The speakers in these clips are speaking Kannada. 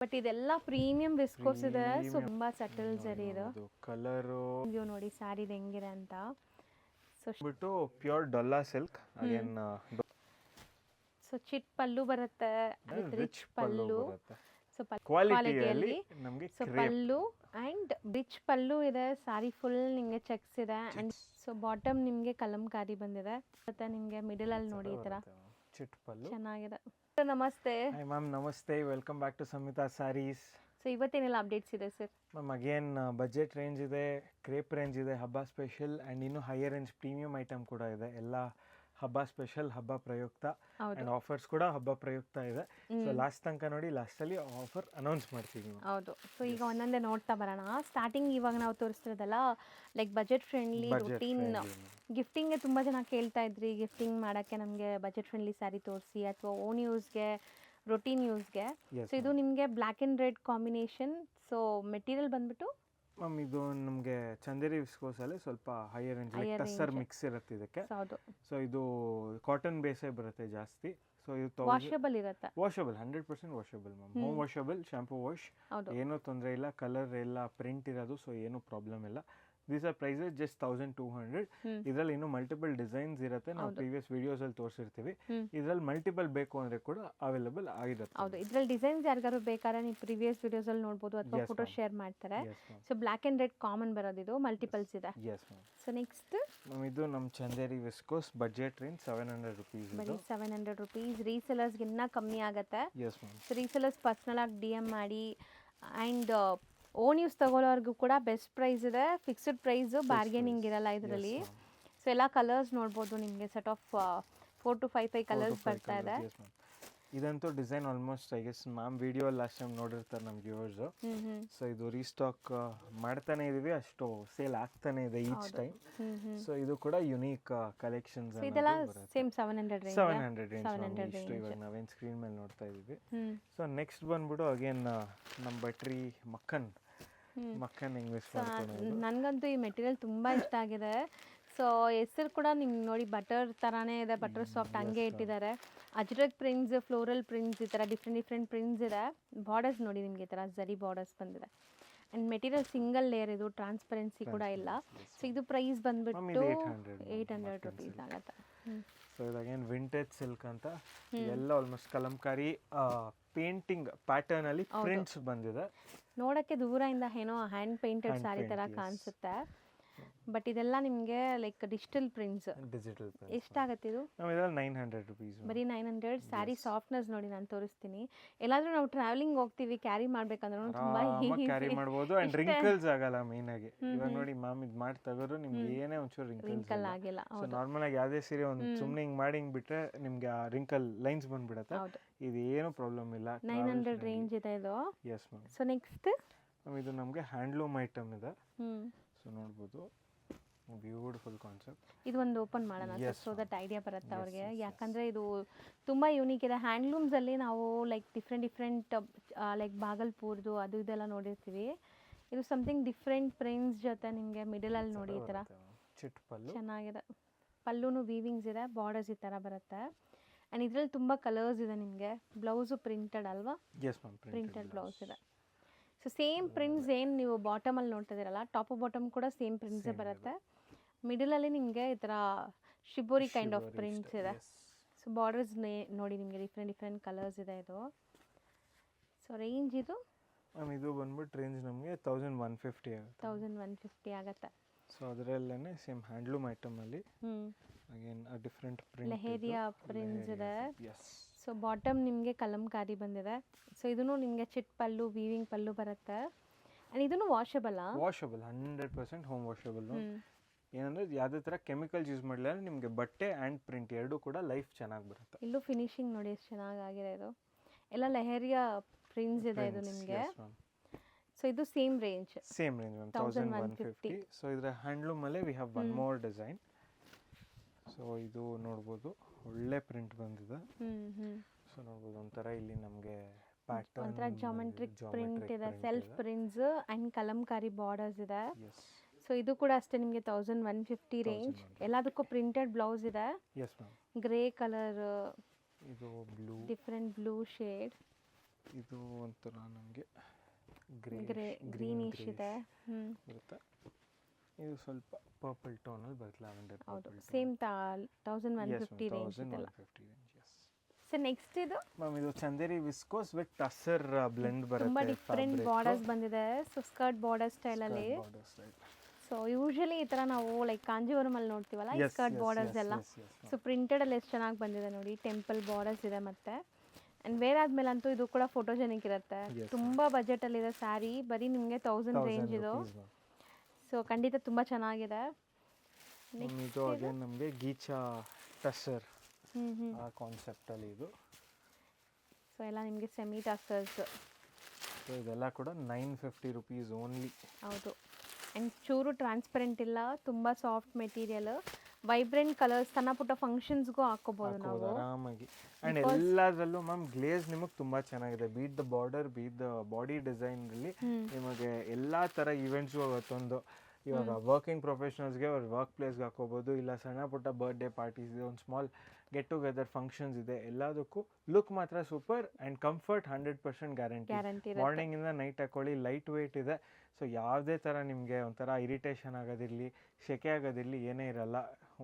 ಬಟ್ ಇದೆಲ್ಲ ಪ್ರೀಮಿಯಂ ವಿಸ್ಕೋಸ್ ಇದೆ, ಸೊ ತುಂಬಾ ಸಟಲ್ ಜರಿ ಇದು. ಕಲರ್ ನೀವು ನೋಡಿ ಸ್ಯಾರಿ ಹೆಂಗಿದೆ ಅಂತ. ಸೊ ಬಿಟ್ಟು pure Dola silk again. So ಚಿಟ್ ಪಲ್ಲು ಬರುತ್ತೆ, ರಿಚ್ ಪಲ್ಲು. ಸೊ ಕ್ವಾಲಿಟಿಯಲ್ಲಿ ನಮಗೆ so pallu and rich pallu ಇದೆ. ಸ್ಯಾರಿ ಫುಲ್ ನಿಮಗೆ ಚೆಕ್ಸ್ ಇದೆ ಅಂಡ್ ಸೊ ಬಾಟಮ್ ನಿಮಗೆ ಕಲಂಕಾರಿ ಬಂದಿದೆ. ಮತ್ತೆ ನಿಮಗೆ ಮಿಡಲ್ ಅಲ್ಲಿ ನೋಡಿ ಈ ತರ ಚಿಟ್ ಪಲ್ಲು ಚೆನ್ನಾಗಿದೆ. ನಮಸ್ತೆ. ಹಾಯ್ ಮ್ಯಾಮ್, ನಮಸ್ತೆ. Welcome back to Samhita saris. So ಇವತ್ತೇನೆಲ್ಲ ಅಪ್ಡೇಟ್ಸ್ ಇದೆ sir? Ma'am again budget range ಇದೆ, ಕ್ರೇಪ್ ರೇಂಜ್ ಇದೆ, ಹಬ್ಬ ಸ್ಪೆಷಲ್ ಆ್ಯಂಡ್ ಇನ್ನು ಹೈಯರ್ ರೇಂಜ್ ಪ್ರೀಮಿಯಂ ಐಟಮ್ ಕೂಡ ಇದೆ. ಎಲ್ಲ ಹಬ್ಬ ಸ್ಪೆಷಲ್, ಹಬ್ಬ ಪ್ರಯುಕ್ತ ಆ್ಯಂಡ್ ಆಫರ್ಸ್ ಕೂಡ ಹಬ್ಬ ಪ್ರಯುಕ್ತ ಇದೆ. ಸೊ ಲಾಸ್ಟ್ ತನಕ ನೋಡಿ, ಲಾಸ್ಟಲ್ಲಿ ಆಫರ್ ಅನೌನ್ಸ್ ಮಾಡ್ತೀವಿ. ಹೌದು. ಸೊ ಈಗ ಒಂದೊಂದೇ ನೋಡ್ತಾ ಬರೋಣ. ಸ್ಟಾರ್ಟಿಂಗ್ ಇವಾಗ ನಾವು ತೋರಿಸ್ತಿರೋದಲ್ಲ ಲೈಕ್ ಬಜೆಟ್ ಫ್ರೆಂಡ್ಲಿ ರುಟೀನ್ ಗಿಫ್ಟಿಂಗ್ಗೆ ತುಂಬ ಜನ ಕೇಳ್ತಾ ಇದ್ರಿ, ಗಿಫ್ಟಿಂಗ್ ಮಾಡೋಕ್ಕೆ ನಮಗೆ ಬಜೆಟ್ ಫ್ರೆಂಡ್ಲಿ ಸ್ಯಾರಿ ತೋರಿಸಿ ಅಥವಾ ಓನ್ ಯೂಸ್ಗೆ, ರೊಟೀನ್ ಯೂಸ್ಗೆ. ಸೊ ಇದು ನಿಮಗೆ black and red combination. So material ಬಂದ್ಬಿಟ್ಟು ಮ್ಯಾಮ್ ಇದು ನಮಗೆ ಚಂದೇರಿ ವಿಸ್ಕೋಸಲ್ಲಿ ಸ್ವಲ್ಪ ಹೈಯರ್ ರೇಂಜ್ ಟಸ್ಸರ್ ಮಿಕ್ಸ್ ಇರುತ್ತೆ ಇದಕ್ಕೆ. ಸೊ ಇದು ಕಾಟನ್ ಬೇಸೇ ಬರುತ್ತೆ ಜಾಸ್ತಿ. ಸೊ ಇದು ವಾಷಬಲ್ ಇರುತ್ತೆ. Washable 100% washable ma'am. Home washable, shampoo wash, ಏನೂ ತೊಂದರೆ ಇಲ್ಲ. ಕಲರ್ ಎಲ್ಲ ಪ್ರಿಂಟ್ ಇರೋದು, ಸೊ ಏನೂ ಪ್ರಾಬ್ಲಮ್ ಇಲ್ಲ. These are prices just 1200. ಇದರಲ್ಲಿ ಇನ್ನೂ ಮಲ್ಟಿಪಲ್ ಡಿಸೈನ್ಸ್ ಇರುತ್ತೆ. ನಾವು ಪ್ರೀವಿಯಸ್ ವಿಡಿಯೋಸ್ ಅಲ್ಲಿ ತೋರಿಸಿರ್ತೀವಿ. ಇದರಲ್ಲಿ ಮಲ್ಟಿಪಲ್ ಬೇಕು ಅಂದ್ರೆ ಕೂಡ ಅವೈಲೇಬಲ್ ಆಗಿರುತ್ತೆ. ಹೌದು, ಇದರಲ್ಲಿ ಡಿಸೈನ್ಸ್ ಯಾರಿಗಾರು ಬೇಕಾದ್ರೆ ನೀವು ಪ್ರೀವಿಯಸ್ ವಿಡಿಯೋಸ್ ಅಲ್ಲಿ ನೋಡಬಹುದು ಅಥವಾ ಫೋಟೋ ಶೇರ್ ಮಾಡ್ತಾರೆ. So black and red common ಬರೋದು, ಇದು ಮಲ್ಟಿಪಲ್ಸ್ ಇದೆ. ಸೊ ನೆಕ್ಸ್ಟ್ ಮ್ಯಾಮ್ ಇದು ನಮ್ಮ Chanderi viscose budget range 700 rupees. ಬರೀ 700 rupees. ರೀಸೆಲರ್ಸ್ಗೆ ಇನ್ನೂ ಕಮ್ಮಿ ಆಗುತ್ತೆ. ಸೊ ರೀಸೆಲರ್ಸ್ ಪರ್ಸನಲ್ ಆಗಿ DM ಮಾಡಿ ಆ್ಯಂಡ್ ಓನ್ ಯೂಸ್ ತಗೊಳ್ಳೋರ್ಗೂ ಕೂಡ ಬೆಸ್ಟ್ ಪ್ರೈಸ್ ಇದೆ. ಫಿಕ್ಸ್ಡ್ ಪ್ರೈಸು, ಬಾರ್ಗೇನಿಂಗ್ ಇರಲ್ಲ ಇದರಲ್ಲಿ. ಸೊ ಎಲ್ಲ ಕಲರ್ಸ್ ನೋಡ್ಬೋದು ನಿಮಗೆ. ಸೆಟ್ ಆಫ್ 4 to 5 ಕಲರ್ಸ್ ಬರ್ತಾ ಇದೆ. ಇದಂತೂ design almost I guess ma'am video last time ನೋಡಿರ್ತಾರೆ ನಮ್ಮ ವ್ಯೂವರ್ಸು. ಸೊ ಇದು ರೀಸ್ಟಾಕ್ ಮಾಡ್ತಾನೆ ಇದೀವಿ, ಅಷ್ಟು ಸೇಲ್ ಆಗ್ತಾನೆ ಇದೆ ಈಚ್ ಟೈಮ್. ಸೊ ಇದು ಕೂಡ ಯುನೀಕ್ ಕಲೆಕ್ಷನ್ಸ್. ಇದೆಲ್ಲ ಸೇಮ್ 700 ರೇಂಜ್ ಇವಾಗ ನಾವೇನು ಸ್ಕ್ರೀನ್ ಮೇಲೆ ನೋಡ್ತಾ ಇದೀವಿ. ಸೊ ನೆಕ್ಸ್ಟ್ ಬಂದ್ಬಿಟ್ಟು ಅಗೇನ್ ನಮ್ಮ ಬಟ್ರಿ ಮಕ್ಕನ್ ಹೆಂಗ್ ಮಿಸ್ ಮಾಡ್ಕೊಂಡು. ನನಗಂತೂ ಈ ಮೆಟೀರಿಯಲ್ ತುಂಬಾ ಇಷ್ಟ ಆಗಿದೆ. ಸೊ ಹೆಸರು ಕೂಡ ನಿಮ್ಗೆ ನೋಡಿ ಬಟರ್ ಥರನೇ ಇದೆ, ಬಟರ್ ಸಾಫ್ಟ್ ಹಂಗೆ ಇಟ್ಟಿದ್ದಾರೆ. ಅಜ್ರಕ್ ಪ್ರಿಂಟ್ಸ್, ಫ್ಲೋರಲ್ ಪ್ರಿಂಟ್ಸ್, ಈ ಥರ ಡಿಫ್ರೆಂಟ್ ಪ್ರಿಂಟ್ಸ್ ಇದೆ. ಬಾರ್ಡರ್ಸ್ ನೋಡಿ ನಿಮಗೆ ಈ ಥರ ಜರಿ ಬಾರ್ಡರ್ಸ್ ಬಂದಿದೆ. ಆ್ಯಂಡ್ ಮೆಟೀರಿಯಲ್ ಸಿಂಗಲ್ ಲೇಯರ್, ಇದು ಟ್ರಾನ್ಸ್ಪರೆನ್ಸಿ ಕೂಡ ಇಲ್ಲ. ಸೊ ಇದು ಪ್ರೈಸ್ ಬಂದ್ಬಿಟ್ಟು 800 rupees ಆಗುತ್ತೆ. ಸೊ ಇದಾಗೇನು ವಿಂಟೇಜ್ ಸಿಲ್ಕ್ ಅಂತ ಎಲ್ಲ ಆಲ್ಮೋಸ್ಟ್ ಕಲಂಕಾರಿ ಪೇಂಟಿಂಗ್ ಪ್ಯಾಟರ್ನ್ ಅಲ್ಲಿ ಪ್ರಿಂಟ್ಸ್ ಬಂದಿದೆ. ನೋಡಕ್ಕೆ ದೂರದಿಂದ ಏನೋ ಹ್ಯಾಂಡ್ ಪೇಂಟೆಡ್ ಸ್ಯಾರಿ ತರ ಕಾಣಿಸುತ್ತೆ. ಬಟ್ ಇದೆಲ್ಲ ನಿಮಗೆ ಲೈಕ್ ಡಿಜಿಟಲ್ ಪ್ರಿಂಟ್ಸ್. ಎಷ್ಟಾಗುತ್ತೆ ಇದು? 900 rupees. ಬರೀ 900. ಸ್ಯಾರಿ ಸಾಫ್ಟ್ನೆಸ್ ನೋಡಿ ನಾನು ತೋರಿಸ್ತೀನಿ. ಎಲ್ಲಾದ್ರೂ ನಾವು ಟ್ರಾವೆಲಿಂಗ್ ಹೋಗ್ತೀವಿ, ಕ್ಯಾರಿ ಮಾಡ್ಬೇಕಂದ್ರೆ ತುಂಬಾ ಕ್ಯಾರಿ ಮಾಡಬಹುದು ಅಂಡ್ ರಿಂಕಲ್ಸ್ ಆಗಲ್ಲ. ಮೇನ್ ಆಗಿ ಇವಾಗ ನೋಡಿ ಮ್ಯಾಮ್ ಇದು ಮಾಡಿ ತಗೋರು ನಿಮ್ಗೆ ಏನೇ ಒಂಚೂರು ರಿಂಕಲ್ ಆಗಿಲ್ಲ. ಸೊ ನಾರ್ಮಲ್ ಆಗಿ ಯಾವುದೇ ಸೀರೆ ಒಂದು ಸುಮ್ಮನೆ ಹಿಂಗ್ ಮಾಡಿ ಹಿಂಗ್ ಬಿಟ್ರೆ ನಿಮ್ಗೆ ಆ ರಿಂಕಲ್ ಲೈನ್ಸ್ ಬಂದ್ಬಿಡುತ್ತೆ. ಇದು ಏನು ಪ್ರಾಬ್ಲಮ್ ಇಲ್ಲ. 900 ರೇಂಜ್ ಇದೆ ಇದು. S ma'am. ಸೊ ನೆಕ್ಸ್ಟ್ ಇದು ನಮಗೆ ಹ್ಯಾಂಡ್ಲೂಮ್ ಐಟಮ್ ಇದೆ. ಸೊ ನೋಡ್ಬೋದು, ಬ್ಯೂಟಿಫುಲ್ ಕಾನ್ಸೆಪ್ಟ್. ಇದು ಒಂದು ಓಪನ್ ಮಾಡೋಣ ಸೊ ದಟ್ ಐಡಿಯಾ ಬರುತ್ತೆ ಅವ್ರಿಗೆ. ಯಾಕಂದರೆ ಇದು ತುಂಬ ಯೂನಿಕ್ ಇದೆ. ಹ್ಯಾಂಡ್ಲೂಮ್ಸಲ್ಲಿ ನಾವು ಲೈಕ್ ಡಿಫ್ರೆಂಟ್ ಲೈಕ್ ಬಾಗಲ್ಪುರ್ದು ಅದು ಇದೆಲ್ಲ ನೋಡಿರ್ತೀವಿ. ಇದು ಸಮಥಿಂಗ್ ಡಿಫ್ರೆಂಟ್ ಪ್ರಿಂಟ್ಸ್ ಜೊತೆ ನಿಮಗೆ ಮಿಡಲಲ್ಲಿ ನೋಡಿ ಈ ಥರ ಚಿಟ್ ಪಲ್ಲು ಚೆನ್ನಾಗಿದೆ. ಪಲ್ಲುನು ವೀವಿಂಗ್ಸ್ ಇದೆ, ಬಾರ್ಡರ್ಸ್ ಈ ಥರ ಬರುತ್ತೆ. ಆ್ಯಂಡ್ ಇದರಲ್ಲಿ ತುಂಬ ಕಲರ್ಸ್ ಇದೆ ನಿಮಗೆ. ಬ್ಲೌಸು ಪ್ರಿಂಟೆಡ್ ಅಲ್ವಾ? ಪ್ರಿಂಟೆಡ್ ಬ್ಲೌಸ್ ಇದೆ. ಸೊ ಸೇಮ್ ಪ್ರಿಂಟ್ಸ್ ಏನು ನೀವು ಬಾಟಮಲ್ಲಿ ನೋಡ್ತಾ ಇದ್ದೀರಲ್ಲ, ಟಾಪ್ ಬಾಟಮ್ ಕೂಡ ಸೇಮ್ ಪ್ರಿಂಟ್ಸೇ ಬರುತ್ತೆ. ಮಿಡಲಲ್ಲಿ ನಿಮಗೆ ಈ ಥರ ಶಿಬೋರಿ ಕೈಂಡ್ ಆಫ್ ಪ್ರಿಂಟ್ಸ್ ಇದೆ. ಸೊ ಬಾರ್ಡರ್ಸ್ ನೋಡಿ ನಿಮಗೆ ಡಿಫ್ರೆಂಟ್ ಕಲರ್ಸ್ ಇದೆ ಇದು. ಸೊ ರೇಂಜ್ ಇದು ಬಂದ್ಬಿಟ್ಟು ರೇಂಜ್ ನಮಗೆ 1150 ಆಗುತ್ತೆ. ಸೊ ಅದರಲ್ಲೇ ಸೇಮ್ ಹ್ಯಾಂಡ್ಲೂಮ್ ಐಟಮ್ ಅಲ್ಲಿ again different print, leheriya prints ಇದೆ. ಸೊ ಬಾಟಮ್ ನಿಮಗೆ ಕಲಂಕಾರಿ ಬಂದಿದೆ. ಸೊ ಇದನ್ನು ನಿಮಗೆ ಚಿಟ್ ಪಲ್ಲು, ವೀವಿಂಗ್ ಪಲ್ಲು ಬರುತ್ತೆ. ಆ್ಯಂಡ್ ಇದನ್ನು ವಾಷಬಲ್ 100% ಹೋಮ್ ವಾಷಬಲ್. ಏನಂದ್ರೆ ಯಾವುದೇ ಥರ ಕೆಮಿಕಲ್ಸ್ ಯೂಸ್ ಮಾಡಲಿಲ್ಲ. ನಿಮಗೆ ಬಟ್ಟೆ ಆ್ಯಂಡ್ ಪ್ರಿಂಟ್ ಎರಡೂ ಕೂಡ ಲೈಫ್ ಚೆನ್ನಾಗಿ ಬರುತ್ತೆ. ಇಲ್ಲೂ ಫಿನಿಶಿಂಗ್ ನೋಡಿ ಎಷ್ಟು ಚೆನ್ನಾಗಿದೆ. ಇದು ಎಲ್ಲ ಲೆಹೇರಿಯಾ ಪ್ರಿಂಟ್ಸ್ ಇದೆ ಇದು ನಿಮಗೆ. ಸೊ ಇದು ಸೇಮ್ ರೇಂಜ್ 1150. ಸೊ ಇದರ ಹ್ಯಾಂಡ್ಲೂಮ್ ಅಲ್ಲೇ we have one more design. So ಇದು ನೋಡ್ಬೋದು, ಒಳ್ಳೆ ಪ್ರಿಂಟ್ ಬಂದಿದೆ. ಸೊ ನೋಡ್ಬೋದು ಒಂಥರ ಇಲ್ಲಿ ನಮಗೆ ಪ್ಯಾಟರ್ನ್, ಒಂಥರ ಜಾಮೆಟ್ರಿಕ್ ಪ್ರಿಂಟ್ ಇದೆ, self prints and Kalamkari borders ಇದೆ. ಸೊ ಇದು ಕೂಡ ಅಷ್ಟೇ ನಿಮಗೆ 1150 ರೇಂಜ್. ಎಲ್ಲದಕ್ಕೂ ಪ್ರಿಂಟೆಡ್ ಬ್ಲೌಸ್ ಇದೆ. ಗ್ರೇ ಕಲರ್, ಇದು ಬ್ಲೂ, ಡಿಫ್ರೆಂಟ್ ಬ್ಲೂ ಶೇಡ್. ಇದು ಒಂಥರ ನಮಗೆ ಗ್ರೀನಿಶ್ ಇದೆ. ಬರುತ್ತೆ. ಇದು ಸ್ವಲ್ಪ ಪರ್ಪಲ್ ಟೋನಲ್ಲಿ ಬರುತ್ತೆ, ಲ್ಯಾವೆಂಡರ್. ಹೌದು, ಸೇಮ್ 1150 ರೇಂಜ್ ಇದೆಲ್ಲ. 1150 ರೇಂಜ್. ಎಸ್ ಸರ್ ನೆಕ್ಸ್ಟ್ ಇದು ಮ್ಯಾಮ್ ಇದು Chanderi viscose with tussar blend ತುಂಬಾ ಬರುತ್ತೆ. ಡಿಫ್ರೆಂಟ್ ಬಾರ್ಡರ್ಸ್ ಬಂದಿದೆ. ಸೊ ಸ್ಕರ್ಟ್ ಬಾರ್ಡರ್ ಸ್ಟೈಲಲ್ಲಿ. ಸೊ ಯೂಶಲಿ ಈ ಥರ ನಾವು ಲೈಕ್ ಕಾಂಜೀವರಮಲ್ಲಿ ನೋಡ್ತೀವಲ್ಲ ಈ ಸ್ಕರ್ಟ್ ಬಾರ್ಡರ್ಸ್ ಎಲ್ಲ. ಸೊ ಪ್ರಿಂಟೆಡಲ್ಲಿ ಎಷ್ಟು ಚೆನ್ನಾಗಿ ಬಂದಿದೆ ನೋಡಿ. ಟೆಂಪಲ್ ಬಾರ್ಡರ್ಸ್ ಇದೆ ಮತ್ತೆ. ಆ್ಯಂಡ್ ವೇರ್ ಆದ್ಮೇಲೆ ಅಂತೂ ಇದು ಕೂಡ ಫೋಟೋಜೆನಿಕ್ ಇರುತ್ತೆ. ತುಂಬ ಬಜೆಟಲ್ಲಿದೆ ಸ್ಯಾರಿ. ಬರೀ ನಿಮಗೆ 1000 ರೇಂಜ್ ಇದು. ಸೊ ಖಂಡಿತ ತುಂಬ ಚೆನ್ನಾಗಿದೆ. ಇದು ಅಗೇನ್ ನಮಗೆ ಗೀಚಾ ಟಸ್ಸರ್ ಆ ಕಾನ್ಸೆಪ್ಟಲ್ಲಿ ಇದು. ಸೊ ಎಲ್ಲ ನಿಮಗೆ ಸೆಮಿ ಟಸ್ಸರ್ಸ್. ಸೊ ಇದೆಲ್ಲ ಕೂಡ 950 ರುಪೀಸ್ ಓನ್ಲಿ. ಹೌದು. ಆ್ಯಂಡ್ ಚೂರು ಟ್ರಾನ್ಸ್ಪರೆಂಟ್ ಇಲ್ಲ, ತುಂಬ ಸಾಫ್ಟ್ ಮೆಟೀರಿಯಲ್, ವೈಬ್ರೆಂಟ್ ಕಲರ್ಸ್, ಸಣ್ಣ ಪುಟ್ಟ ಫಂಕ್ಷನ್ಸ್ಗೂ ಹಾಕೋಬಹುದು ನಾವು ಆರಾಮಾಗಿ. ಆ್ಯಂಡ್ ಎಲ್ಲದರಲ್ಲೂ ಮ್ಯಾಮ್ ಗ್ಲೇಸ್ ನಿಮಗೆ ತುಂಬ ಚೆನ್ನಾಗಿದೆ. Beat the border, beat the body ಡಿಸೈನಲ್ಲಿ ನಿಮಗೆ ಎಲ್ಲ ಥರ ಇವೆಂಟ್ಸ್ಗೂ ಅವತ್ತೊಂದು ಇವಾಗ ವರ್ಕಿಂಗ್ ಪ್ರೊಫೆಷನಲ್ಸ್ಗೆ ಅವ್ರ ವರ್ಕ್ ಪ್ಲೇಸ್ಗೆ ಹಾಕೋಬೋದು, ಇಲ್ಲ ಸಣ್ಣ ಪುಟ್ಟ ಬರ್ಡೇ ಪಾರ್ಟೀಸ್ ಇದೆ, ಒಂದು ಸ್ಮಾಲ್ ಗೆಟ್ ಟುಗೆದರ್ ಫಂಕ್ಷನ್ಸ್ ಇದೆ, ಎಲ್ಲದಕ್ಕೂ ಲುಕ್ ಮಾತ್ರ ಸೂಪರ್ ಆ್ಯಂಡ್ ಕಂಫರ್ಟ್ 100% ಗ್ಯಾರಂಟಿ. ಮಾರ್ನಿಂಗಿಂದ ನೈಟ್ ಹಾಕೊಳ್ಳಿ, ಲೈಟ್ ವೆಯ್ಟ್ ಇದೆ. ಸೊ ಯಾವುದೇ ಥರ ನಿಮಗೆ ಒಂಥರ ಇರಿಟೇಷನ್ ಆಗೋದಿರಲಿ, ಸೆಕೆ ಆಗೋದಿರಲಿ ಏನೇ ಇರಲ್ಲ.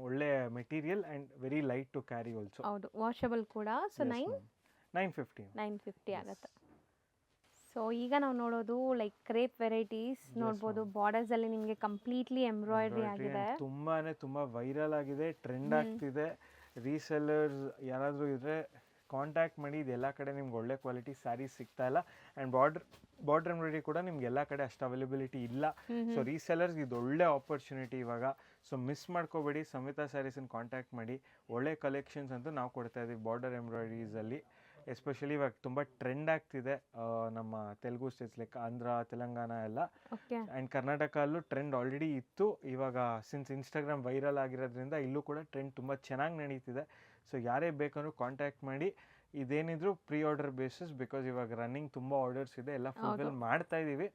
ಒಳ್ಳೆ material and very light to carry also. ಹೌದು, ವಾಷಬಲ್ ಕೂಡ. ಸೊ 950 ಆಗುತ್ತೆ. ಸೊ ಈಗ ನಾವು ನೋಡೋದು ಲೈಕ್ ಕ್ರೇಪ್ ವೆರೈಟೀಸ್ ನೋಡ್ಬೋದು. ಬಾರ್ಡರ್ಸ್ ಅಲ್ಲಿ ನಿಮಗೆ ಕಂಪ್ಲೀಟ್ಲಿ ಎಂಬ್ರಾಯ್ಡ್ರಿ ಆಗಿದೆ. ತುಂಬಾ ವೈರಲ್ ಆಗಿದೆ, ಟ್ರೆಂಡ್ ಆಗ್ತಿದೆ. ರೀಸೆಲ್ಲರ್ಸ್ ಯಾರಾದರೂ ಇದ್ರೆ ಕಾಂಟ್ಯಾಕ್ಟ್ ಮಾಡಿ. ಇದೆಲ್ಲ ಕಡೆ ನಿಮ್ಗೆ ಒಳ್ಳೆ ಕ್ವಾಲಿಟಿ ಸ್ಯಾರೀಸ್ ಸಿಗ್ತಾ ಇಲ್ಲ. ಆ್ಯಂಡ್ ಬಾರ್ಡರ್ ಎಂಬ್ರಾಯ್ಡ್ರಿ ಕೂಡ ನಿಮ್ಗೆ ಎಲ್ಲ ಕಡೆ ಅಷ್ಟು ಅವೈಲಬಿಲಿಟಿ ಇಲ್ಲ. ಸೊ ರೀಸೆಲ್ಲರ್ಸ್ ಇದು ಒಳ್ಳೆ ಆಪರ್ಚುನಿಟಿ ಇವಾಗ. ಸೊ ಮಿಸ್ ಮಾಡ್ಕೋಬೇಡಿ, ಸಂಹಿತಾ ಸ್ಯಾರೀಸನ್ನು ಕಾಂಟ್ಯಾಕ್ಟ್ ಮಾಡಿ. ಒಳ್ಳೆ ಕಲೆಕ್ಷನ್ಸ್ ಅಂತೂ ನಾವು ಕೊಡ್ತಾ ಇದ್ದೀವಿ ಬಾರ್ಡರ್ ಎಂಬ್ರಾಯ್ಡ್ರೀಸಲ್ಲಿ. ಎಸ್ಪೆಷಲಿ ಇವಾಗ ತುಂಬ ಟ್ರೆಂಡ್ ಆಗ್ತಿದೆ ನಮ್ಮ ತೆಲುಗು ಸ್ಟೇಟ್ಸ್ ಲೈಕ್ ಆಂಧ್ರ, ತೆಲಂಗಾಣ ಎಲ್ಲ. ಆ್ಯಂಡ್ ಕರ್ನಾಟಕಲ್ಲೂ ಟ್ರೆಂಡ್ ಆಲ್ರೆಡಿ ಇತ್ತು. ಇವಾಗ ಸಿನ್ಸ್ ಇನ್ಸ್ಟಾಗ್ರಾಮ್ ವೈರಲ್ ಆಗಿರೋದ್ರಿಂದ ಇಲ್ಲೂ ಕೂಡ ಟ್ರೆಂಡ್ ತುಂಬ ಚೆನ್ನಾಗಿ ನಡೀತಿದೆ. ಸೊ ಯಾರೇ ಬೇಕಂದ್ರೂ ಕಾಂಟ್ಯಾಕ್ಟ್ ಮಾಡಿ. ಇದೇನಿದ್ರು ಪ್ರೀ ಆರ್ಡರ್ ಬೇಸಿಸ್, ಬಿಕಾಸ್ ಇವಾಗ ರನ್ನಿಂಗ್ ತುಂಬ ಆರ್ಡರ್ಸ್ ಇದೆ, ಎಲ್ಲ ಫುಲ್ಫಿಲ್ ಮಾಡ್ತಾ ಇದ್ದೀವಿ.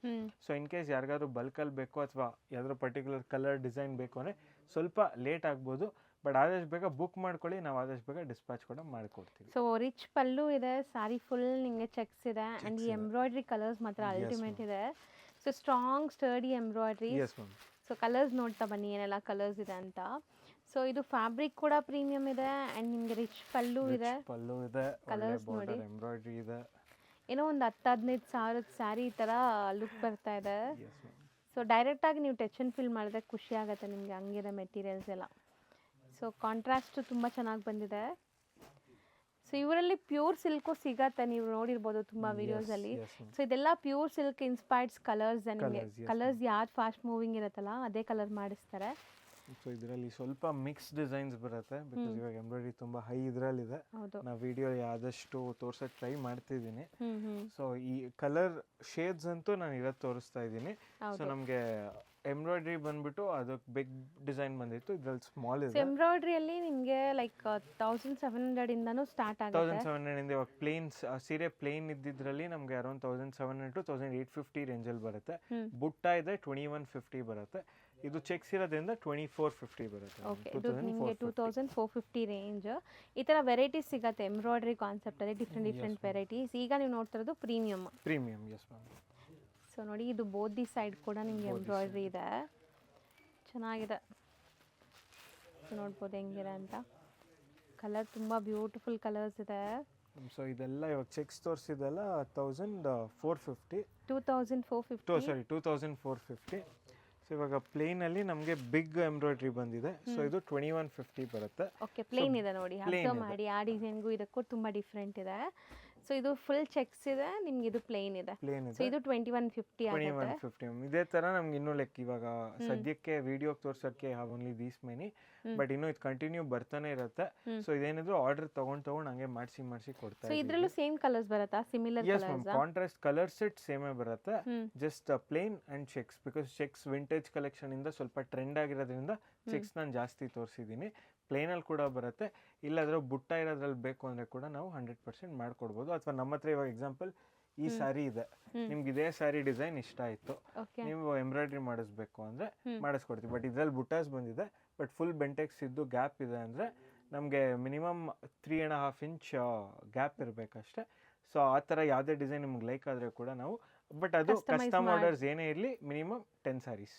ಸೊ ಇನ್ ಕೇಸ್ ಯಾರಿಗಾದ್ರು ಬಲ್ಕಲ್ಲಿ ಬೇಕು ಅಥವಾ ಯಾವ್ದಾದ್ರು ಪರ್ಟಿಕ್ಯುಲರ್ ಕಲರ್ ಡಿಸೈನ್ ಬೇಕು ಅಂದರೆ ಸ್ವಲ್ಪ ಲೇಟ್ ಆಗ್ಬೋದು. ಬಟ್ ಆದಷ್ಟು ಬೇಗ ಬುಕ್ ಮಾಡ್ಕೊಳ್ಳಿ, ನಾವು ಆದಷ್ಟು ಬೇಗ ಡಿಸ್ಪ್ಯಾಚ್ ಕೂಡ ಮಾಡಿಕೊಡ್ತೀವಿ. ಸೊ ರಿಚ್ ಪಲ್ಲು ಇದೆ, ಸ್ಯಾರಿ ಫುಲ್ ನಿಮಗೆ ಚೆಕ್ಸ್ ಇದೆ. ಆ್ಯಂಡ್ ಈ ಎಂಬ್ರಾಯ್ಡ್ರಿ ಕಲರ್ಸ್ ಮಾತ್ರ ಅಲ್ಟಿಮೇಟ್ ಇದೆ. So strong sturdy embroidery. So colours ನೋಡ್ತಾ ಬನ್ನಿ ಏನೆಲ್ಲ ಕಲರ್ಸ್ ಇದೆ ಅಂತ. ಸೊ ಇದು ಫ್ಯಾಬ್ರಿಕ್ ಕೂಡ ಪ್ರೀಮಿಯಂ ಇದೆ. ಆ್ಯಂಡ್ ನಿಮಗೆ ರಿಚ್ ಪಲ್ಲು ಇದೆ, ಕಲರ್ಸ್ ನೋಡಿ, ಎಂಬ್ರಾಯ್ಡ್ರಿ ಇದೆ. ಏನೋ ಒಂದು 10-15 ಸಾವಿರದ ಸ್ಯಾರಿ ಈ ಥರ ಲುಕ್ ಬರ್ತಾ ಇದೆ. ಸೊ ಡೈರೆಕ್ಟಾಗಿ ನೀವು ಟಚ್ ಆ್ಯಂಡ್ ಫೀಲ್ ಮಾಡಿದ್ರೆ ಖುಷಿ ಆಗುತ್ತೆ ನಿಮಗೆ, ಹಂಗಿದೆ ಮೆಟೀರಿಯಲ್ಸ್ ಎಲ್ಲ. ಸೊ ಕಾಂಟ್ರಾಸ್ಟ್ ತುಂಬ ಚೆನ್ನಾಗಿ ಬಂದಿದೆ. ಸೊ ಇವರಲ್ಲಿ ಪ್ಯೂರ್ ಸಿಲ್ಕು ಸಿಗತ್ತೆ, ನೀವು ನೋಡಿರ್ಬೋದು ತುಂಬ ವಿಡಿಯೋಸಲ್ಲಿ. ಸೊ ಇದೆಲ್ಲ ಪ್ಯೂರ್ ಸಿಲ್ಕ್ ಇನ್ಸ್ಪೈರ್ಡ್ಸ್ ಕಲರ್ಸ್. ನಿಮಗೆ ಕಲರ್ಸ್ ಯಾರು ಫಾಸ್ಟ್ ಮೂವಿಂಗ್ ಇರುತ್ತಲ್ಲ ಅದೇ ಕಲರ್ ಮಾಡಿಸ್ತಾರೆ. ಸೊ ಇದರಲ್ಲಿ ಸ್ವಲ್ಪ ಮಿಕ್ಸ್ ಡಿಸೈನ್ಸ್ ಬರುತ್ತೆ, ಬಿಕಾಸ್ ಇವಾಗ ಎಂಬ್ರಾಯ್ಡ್ರಿ ತುಂಬ ಹೈ ಇದರಲ್ಲಿದೆ. ನಾವು ವಿಡಿಯೋ ಆದಷ್ಟು ತೋರ್ಸೋಕೆ ಟ್ರೈ ಮಾಡ್ತಿದ್ದೀನಿ. ಸೊ ಈ ಕಲರ್ ಶೇಡ್ಸ್ ಅಂತೂ ನಾನು ಇವತ್ತು ತೋರಿಸ್ತಾ ಇದ್ದೀನಿ. ಸೊ ನಮಗೆ ಎಂಬ್ರಾಯ್ಡ್ರಿ ಬಂದ್ಬಿಟ್ಟು ಅದಕ್ಕೆ ಬಿಗ್ ಡಿಸೈನ್ ಬಂದಿತ್ತು, ಇದ್ರಲ್ಲಿ ಸ್ಮಾಲ್ ಇದೆ. ಎಂಬ್ರಾಯ್ಡ್ರಿಯಲ್ಲಿ ನಿಮಗೆ ಲೈಕ್ 1700 ಇಂದನೂ ಸ್ಟಾರ್ಟ್ ಆಗುತ್ತೆ. 1700 ಇಂದ ಇವಾಗ ಪ್ಲೇನ್ಸ್ ಸೀರೆ ಪ್ಲೇನ್ ಇದ್ದಿದ್ರಲ್ಲಿ ನಮಗೆ ಅರೌಂಡ್ 1700 to 1850 ರೇಂಜಲ್ಲಿ ಬರುತ್ತೆ. ಬುಟ್ಟ ಇದೆ 2150 ಬರುತ್ತೆ. ಇದು ಚೆಕ್ಸ್ ಇರೋದ್ರಿಂದ 2450 ಬರುತ್ತೆ. ಇದು ನಿಮಗೆ 2450 ರೇಂಜ್. ಈ ಥರ ವೆರೈಟೀಸ್ ಸಿಗುತ್ತೆ ಎಂಬ್ರಾಯ್ಡ್ರಿ ಕಾನ್ಸೆಪ್ಟಲ್ಲಿ, ಡಿಫ್ರೆಂಟ್ ವೆರೈಟೀಸ್. ಈಗ ನೀವು ನೋಡ್ತಿರೋದು ಪ್ರೀಮಿಯಮ್. S ma'am. ಸೊ ನೋಡಿ, ಇದು ಬೋದಿ ಸೈಡ್ ಕೂಡ ನಿಮಗೆ ಎಂಬ್ರಾಯ್ಡ್ರಿ ಇದೆ, ಚೆನ್ನಾಗಿದೆ. ನೋಡ್ಬೋದು ಹೆಂಗಿದೆ ಅಂತ. ಕಲರ್ ತುಂಬ ಬ್ಯೂಟಿಫುಲ್ ಕಲರ್ಸ್ ಇದೆ. ಸೊ ಇದೆಲ್ಲ ಇವಾಗ ಚೆಕ್ಸ್ ತೋರಿಸಿದೆಲ್ಲ 2450. 2450. ಸೊ ಇವಾಗ ಪ್ಲೇನಲ್ಲಿ ನಮಗೆ ಬಿಗ್ ಎಂಬ್ರಾಯ್ಡ್ರಿ ಬಂದಿದೆ. ಸೊ ಇದು 2150 ಬರುತ್ತೆ. ಓಕೆ, ಪ್ಲೇನ್ ಇದೆ ನೋಡಿ, ಅಬ್ಸರ್ವ್ ಮಾಡಿ. ಆ ಡಿಸೈನ್ಗೂ ಇದಕ್ಕೂ ತುಂಬ ಡಿಫ್ರೆಂಟ್ ಇದೆ. ಸೊ ಇದು ಫುಲ್ ಚೆಕ್ಸ್ ಇದೆ, ನಿಮ್ಗೆ ಇದು ಪ್ಲೇನ್ ಇದೆ. ಸೊ ಇದು 2150 ಆಗುತ್ತೆ. ಇದೇ ತರ ನಮ್ಗೆ ಇನ್ನೂ ಲೈಕ್ ಇವಾಗ ಸದ್ಯಕ್ಕೆ ವಿಡಿಯೋ ತೋರ್ಸಕ್ಕೆ have only these many, but ಇನ್ನು ಇದು ಕಂಟಿನ್ಯೂ ಬರ್ತಾನೆ ಇರುತ್ತೆ. ಸೊ ಇದೇನಿದ್ರು ಆರ್ಡರ್ ತಗೊಂಡ್ ಹಂಗೆ ಮಾಡಿಸಿ ಕೊಡ್ತಾ ಇದ್ದೀವಿ. ಇದ್ರಲ್ಲೂ ಸೇಮ್ ಕಲರ್ಸ್ ಬರುತ್ತಾ? Similar colours? Contrast colour set ಸೇಮೇ ಬರುತ್ತೆ, just plain and checks. Because checks vintage collection ಇಂದ ಸ್ವಲ್ಪ ಟ್ರೆಂಡ್ ಆಗಿರೋದ್ರಿಂದ ಚೆಕ್ಸ್ ನಾನು ಜಾಸ್ತಿ ತೋರಿಸಿದ್ದೀನಿ. ಪ್ಲೇನಲ್ಲಿ ಕೂಡ ಬರುತ್ತೆ, ಇಲ್ಲಾದ್ರೂ ಬುಟ್ಟ ಇರೋದ್ರಲ್ಲಿ ಬೇಕು ಅಂದರೆ ಕೂಡ ನಾವು 100% ಮಾಡ್ಕೊಡ್ಬೋದು. ಅಥವಾ ನಮ್ಮ ಹತ್ರ ಇವಾಗ ಎಕ್ಸಾಂಪಲ್ ಈ ಸ್ಯಾರಿ ಇದೆ, ನಿಮ್ಗೆ ಇದೇ ಸ್ಯಾರಿ ಡಿಸೈನ್ ಇಷ್ಟ ಆಯಿತು, ನೀವು ಎಂಬ್ರಾಯ್ಡ್ರಿ ಮಾಡಿಸ್ಬೇಕು ಅಂದರೆ ಮಾಡಿಸ್ಕೊಡ್ತೀವಿ. ಬಟ್ ಇದ್ರಲ್ಲಿ ಬುಟ್ಟಾಸ್ ಬಂದಿದೆ, ಬಟ್ ಫುಲ್ ಬೆಂಟೆಕ್ಸ್ ಇದ್ದು ಗ್ಯಾಪ್ ಇದೆ ಅಂದರೆ ನಮಗೆ ಮಿನಿಮಮ್ 3.5 ಇಂಚ್ ಗ್ಯಾಪ್ ಇರಬೇಕಷ್ಟೆ. ಸೊ ಆ ಥರ ಯಾವುದೇ ಡಿಸೈನ್ ನಿಮ್ಗೆ ಲೈಕ್ ಆದರೆ ಕೂಡ ನಾವು, ಬಟ್ ಅದು ಕಸ್ಟಮ್ ಆರ್ಡರ್ಸ್ ಏನೇ ಇರಲಿ ಮಿನಿಮಮ್ 10 ಸ್ಯಾರೀಸ್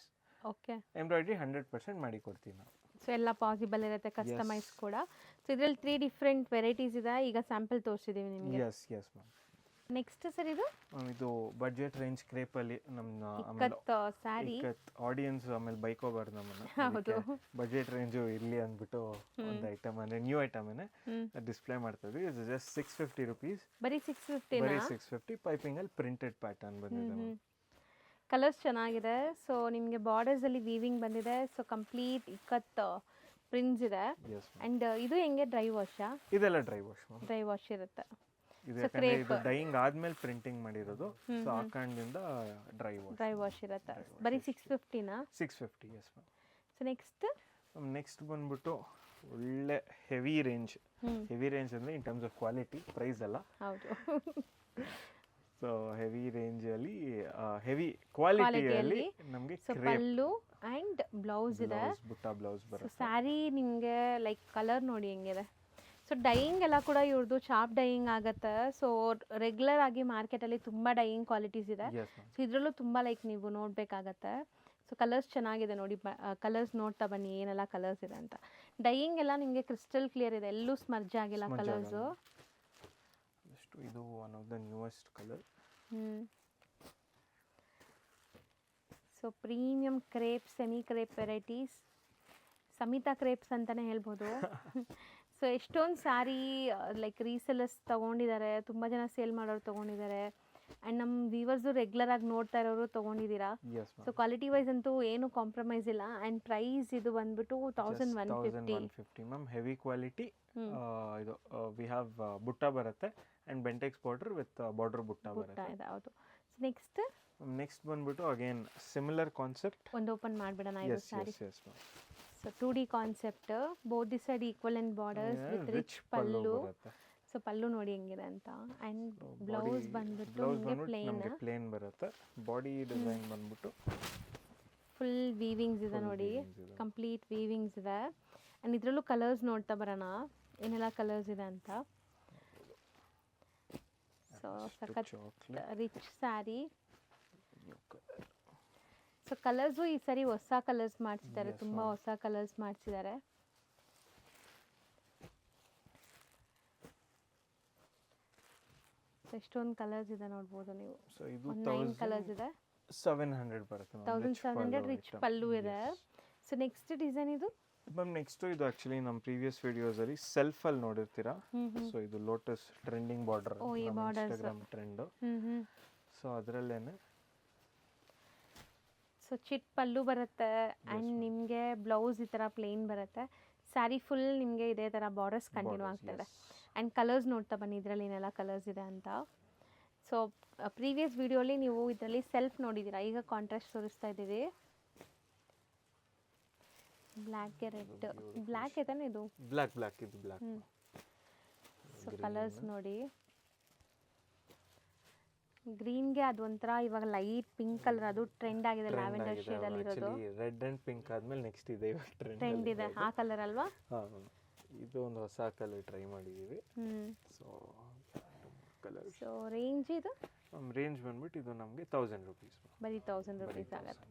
ಓಕೆ ಎಂಬ್ರಾಯ್ಡ್ರಿ 100% ಮಾಡಿ ಕೊಡ್ತೀವಿ ನಾವು. ಸೊ ಎಲ್ಲ ಪಾಸಿಬಲ್ ಇರುತ್ತೆ ಕಸ್ಟಮೈಸ್ ಕೂಡ. ಸೊ ಇದರಲ್ಲಿ 3 ಡಿಫ್ರೆಂಟ್ ವೆರೈಟೀಸ್ ಇದೆ, ಈಗ ಸ್ಯಾಂಪಲ್ ತೋರಿಸಿದ್ದೀವಿ ನಿಮಗೆ. Yes ma'am. ನೆಕ್ಸ್ಟ್ ಸರ್ ಇದು ಇದು ಬಡ್ಜೆಟ್ ರೇಂಜ್ ಕ್ರೇಪಲ್ಲಿ ನಮ್ಮ ಸ್ಯಾರಿ ಆಡಿಯನ್ಸ್ ಆಮೇಲೆ ಬೈಕೋಬಾರ್ದು ನಮ್ಮನ್ನು, ಹೌದು ಬಜೆಟ್ ರೇಂಜು ಇರಲಿ ಅಂದ್ಬಿಟ್ಟು ಒಂದು ಐಟಮ್ ಅಂದರೆ ನ್ಯೂ ಐಟಮನ್ನೇ ಡಿಸ್ಪ್ಲೇ ಮಾಡ್ತಾ ಇದ್ವಿ. ಇದು ಜಸ್ಟ್ 650 ರುಪೀಸ್, ಬರೀ 650 ಬರೀ 650. ಪೈಪಿಂಗಲ್ಲಿ ಪ್ರಿಂಟೆಡ್ ಪ್ಯಾಟರ್ನ್ ಬಂದಿದೆ. ಕಲರ್ಸ್ ಚೆನ್ನಾಗಿದೆ. ಸೊ ನಿಮಗೆ ಬಾರ್ಡರ್ಸಲ್ಲಿ ವೀವಿಂಗ್ ಬಂದಿದೆ. ಸೊ ಕಂಪ್ಲೀಟ್ ಇಕ್ಕತ್ ಪ್ರಿಂಟ್ಸ್ ಇದೆ. ಆ್ಯಂಡ್ ಇದು ಹೆಂಗೆ ಡ್ರೈ ವಾಶಾ? ಇದೆಲ್ಲ ಡ್ರೈ ವಾಶ್, ಡ್ರೈ ವಾಶ್ ಇರುತ್ತೆ. ಇದು ಡೈಯಿಂಗ್ ಆದ್ಮೇಲೆ ಪ್ರಿಂಟಿಂಗ್ ಮಾಡಿರೋದು, ಸೊ ಆ ಕಾರಣದಿಂದ ಡ್ರೈ ವಾಶ್ ಇರುತ್ತೆ. ಬರೀ 650ನಾ? 650 ಎಸ್ ಮ್ಯಾಮ್. ಸೊ ನೆಕ್ಸ್ಟ್ ಬಂದ್ಬಿಟ್ಟು ಒಳ್ಳೆ ಹೆವಿ ರೇಂಜ್ ಅಂದರೆ in terms of quality, price ಅಲ್ಲ. ಹೌದು. ಸೊ ಹೆವಿ ರೇಂಜಲ್ಲಿ ಹೆವಿ ಕ್ವಾಲಿಟಿಯಲ್ಲಿ ನಮಗೆ ಪಲ್ಲು ಆ್ಯಂಡ್ ಬ್ಲೌಸ್ ಇದೆ, ಬುಟ್ಟ ಬ್ಲೌಸ್ ಬರುತ್ತೆ. ಸ್ಯಾರಿ ನಿಮಗೆ ಲೈಕ್ ಕಲರ್ ನೋಡಿ ಹೆಂಗಿದೆ. ಸೊ ಡೈಯಿಂಗ್ ಎಲ್ಲ ಕೂಡ ಇವ್ರದ್ದು ಚಾಪ್ ಡೈಯಿಂಗ್ ಆಗುತ್ತೆ. ಸೊ ರೆಗ್ಯುಲರ್ ಆಗಿ ಮಾರ್ಕೆಟಲ್ಲಿ ತುಂಬ ಡೈಯಿಂಗ್ ಕ್ವಾಲಿಟೀಸ್ ಇದೆ. ಸೊ ಇದರಲ್ಲೂ ತುಂಬ ಲೈಕ್ ನೀವು ನೋಡಬೇಕಾಗತ್ತೆ. ಸೊ ಕಲರ್ಸ್ ಚೆನ್ನಾಗಿದೆ ನೋಡಿ, ಕಲರ್ಸ್ ನೋಡ್ತಾ ಬನ್ನಿ ಏನೆಲ್ಲ ಕಲರ್ಸ್ ಇದೆ ಅಂತ. ಡೈಯಿಂಗ್ ಎಲ್ಲ ನಿಮಗೆ ಕ್ರಿಸ್ಟಲ್ ಕ್ಲಿಯರ್ ಇದೆ, ಎಲ್ಲೂ ಸ್ಮರ್ಜ್ ಆಗಿಲ್ಲ ಕಲರ್ಸು. ಇದು one of the newest colour. So premium crepe, semi crepe varieties, Samita crepes ಅಂತಲೇ ಹೇಳ್ಬೋದು. ಸೊ ಎಷ್ಟೊಂದು ಸ್ಯಾರಿ ಲೈಕ್ ರೀಸೆಲರ್ಸ್ ತೊಗೊಂಡಿದ್ದಾರೆ, ತುಂಬ ಜನ ಸೇಲ್ ಮಾಡೋರು ತೊಗೊಂಡಿದ್ದಾರೆ. ಆ್ಯಂಡ್ ನಮ್ಮ ವ್ಯೂವರ್ಸು ರೆಗ್ಯುಲರ್ ಆಗಿ ನೋಡ್ತಾ ಇರೋರು ತೊಗೊಂಡಿದ್ದೀರಾ. ಸೊ ಕ್ವಾಲಿಟಿ ವೈಸ್ ಅಂತೂ ಏನು ಕಾಂಪ್ರಮೈಸ್ ಇಲ್ಲ. ಆ್ಯಂಡ್ ಪ್ರೈಸ್ ಇದು ಬಂದ್ಬಿಟ್ಟು 1150 ಮ್ಯಾಮ್. Heavy quality. ಇದು ವಿ ಹ್ಯಾವ್ ಬುಟ್ಟ ಬರುತ್ತೆ and Bentex border with border butta ಬರುತ್ತೆ. ಹೌದು. ನೆಕ್ಸ್ಟ್ ಬಂದ್ಬಿಟ್ಟು ಅಗೇನ್ ಸಿಮಿಲರ್ ಕಾನ್ಸೆಪ್ಟ್. ಒಂದು ಓಪನ್ ಮಾಡಿಬಿಡೋಣ ಇದು sari. So 2D concept, both the side equal and borders with rich pallu. So pallu ನೋಡಿ ಹೆಂಗಿದೆ ಅಂತ. ಆ್ಯಂಡ್ ಬ್ಲೌಸ್ ಬಂದ್ಬಿಟ್ಟು ಪ್ಲೇನ್ ಬರುತ್ತೆ. ಬಾಡಿ ಡಿಸೈನ್ ಬಂದ್ಬಿಟ್ಟು ಫುಲ್ ವೀವಿಂಗ್ಸ್ ಇದೆ ನೋಡಿ, ಕಂಪ್ಲೀಟ್ ವೀವಿಂಗ್ಸ್ ಇದೆ. ಆ್ಯಂಡ್ ಇದರಲ್ಲೂ ಕಲರ್ಸ್ ನೋಡ್ತಾ ಬರೋಣ ಏನೆಲ್ಲ ಕಲರ್ಸ್ ಇದೆ ಅಂತ. ಸೊ ಸಖತ್ ರಿಚ್ ಸ್ಯಾರಿ. ಸೊ ಕಲರ್ಸು ಈ ಸರಿ ಹೊಸ ಕಲರ್ಸ್ ಮಾಡಿಸಿದ್ದಾರೆ, ತುಂಬ ಹೊಸ ಕಲರ್ಸ್ ಮಾಡಿಸಿದ್ದಾರೆ. ಎಷ್ಟೊಂದು ಕಲರ್ಸ್ ಇದೆ ನೋಡ್ಬೋದು ನೀವು. ಸೊ ಇದು 9 ಕಲರ್ಸ್ ಇದೆ. 700 ಬರುತ್ತೆ. 1700 ರಿಚ್ ಪಲ್ಲು ಇದೆ. ಸೊ ನೆಕ್ಸ್ಟ್ ಡಿಸೈನ್ ಇದು ಮ್ಯಾಮ್. ನೆಕ್ಸ್ಟ್ ಇದು ಆಕ್ಚುಲಿ ನಮ್ಮ ಪ್ರೀವಿಯಸ್ ವಿಡಿಯೋಸಲ್ಲಿ ಸೆಲ್ಫಲ್ಲಿ ನೋಡಿರ್ತೀರಾ. ಸೊ ಇದು lotus trending border, Instagram trend. So ಅದರಲ್ಲೇನೆ ಸೊ ಚಿಟ್ ಪಲ್ಲು ಬರುತ್ತೆ. ಆ್ಯಂಡ್ ನಿಮಗೆ ಬ್ಲೌಸ್ ಈ ಥರ ಪ್ಲೇನ್ ಬರುತ್ತೆ. ಸ್ಯಾರಿ ಫುಲ್ ನಿಮಗೆ ಇದೇ ಥರ ಬಾರ್ಡರ್ಸ್ ಕಂಟಿನ್ಯೂ ಆಗ್ತದೆ. ಆ್ಯಂಡ್ ಕಲರ್ಸ್ ನೋಡ್ತಾ ಬನ್ನಿ ಇದರಲ್ಲಿ ಏನೆಲ್ಲ ಕಲರ್ಸ್ ಇದೆ ಅಂತ. ಸೊ ಪ್ರೀವಿಯಸ್ ವಿಡಿಯೋಲಿ ನೀವು ಇದರಲ್ಲಿ ಸೆಲ್ಫ್ ನೋಡಿದ್ದೀರಾ, ಈಗ ಕಾಂಟ್ರಾಸ್ಟ್ ತೋರಿಸ್ತಾ ಇದ್ದೀವಿ. ಬ್ಲ್ಯಾಕ್ಗೆ ರೆಡ್, ಬ್ಲ್ಯಾಕ್ ಐತಾನೆ ಇದು? ಬ್ಲ್ಯಾಕ್ ಇದು ಬ್ಲ್ಯಾಕ್. ಸೊ ಕಲರ್ಸ್ ನೋಡಿ, ಗ್ರೀನ್ಗೆ ಅದು ಒಂಥರ ಇವಾಗ ಲೈಟ್ ಪಿಂಕ್ ಕಲರ್, ಅದು ಟ್ರೆಂಡ್ ಆಗಿದೆ. ಲ್ಯಾವೆಂಡರ್ ಶೇಡ್ ಅಲ್ಲಿ ಇರೋದು. ರೆಡ್ ಅಂಡ್ ಪಿಂಕ್ ಆದ್ಮೇಲೆ ನೆಕ್ಸ್ಟ್ ಇದೆ ಇವಾಗ ಟ್ರೆಂಡ್ ಇದೆ ಆ ಕಲರ್ ಅಲ್ವಾ? ಇದು ಒಂದು ಹೊಸ ಕಲರ್ ಟ್ರೈ ಮಾಡಿದೀವಿ. So colour. ಸೊ ರೇಂಜ್ ಇದು ರೇಂಜ್ ಬಂದ್ಬಿಟ್ಟು ಇದು ನಮಗೆ 1000 ರುಪೀಸ್. ಬರೀ 1000 ರುಪೀಸ್ ಆಗುತ್ತೆ.